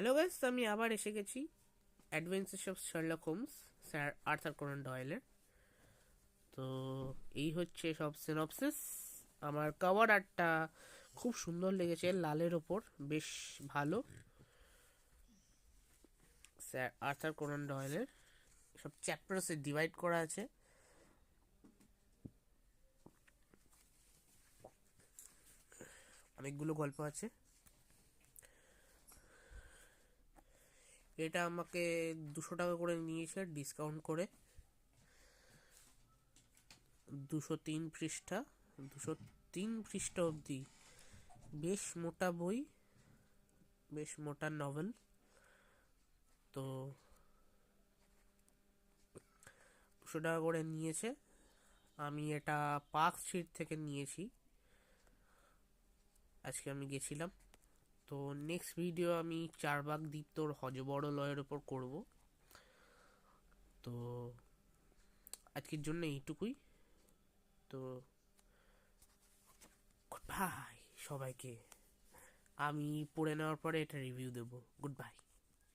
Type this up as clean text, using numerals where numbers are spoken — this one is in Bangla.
হ্যালো গাইস, আমি আবার এসে গেছি adventures of Sherlock Holmes, sir Arthur Conan ডয়েলের। তো এই হচ্ছে সব সিনপসিস। আমার কভার আর্টটা খুব সুন্দর লেগেছে, লালের ওপর বেশ ভালো। স্যার আর্থার কোনান ডয়েলের সব চ্যাপ্টার্সে ডিভাইড করা আছে। অনেকগুলো গল্প আছে। এটা আমাকে 200 টাকা করে নিয়েছে ডিসকাউন্ট করে। 203 পৃষ্ঠা, 203 পৃষ্ঠা অবধি। বেশ মোটা বই, বেশ মোটা নভেল। তো 200 টাকা করে নিয়েছে। আমি এটা পার্ক স্ট্রিট থেকে নিয়েছি। আজকে আমি গেছিলাম। তো নেক্সট ভিডিও আমি চারবাগ দীপ্তর হজবড়লয়ের ওপর করব। তো আজকের জন্য এইটুকুই। তো গুড বাই সবাইকে। আমি পড়ে নেওয়ার পরে এটা রিভিউ দেবো। Good bye.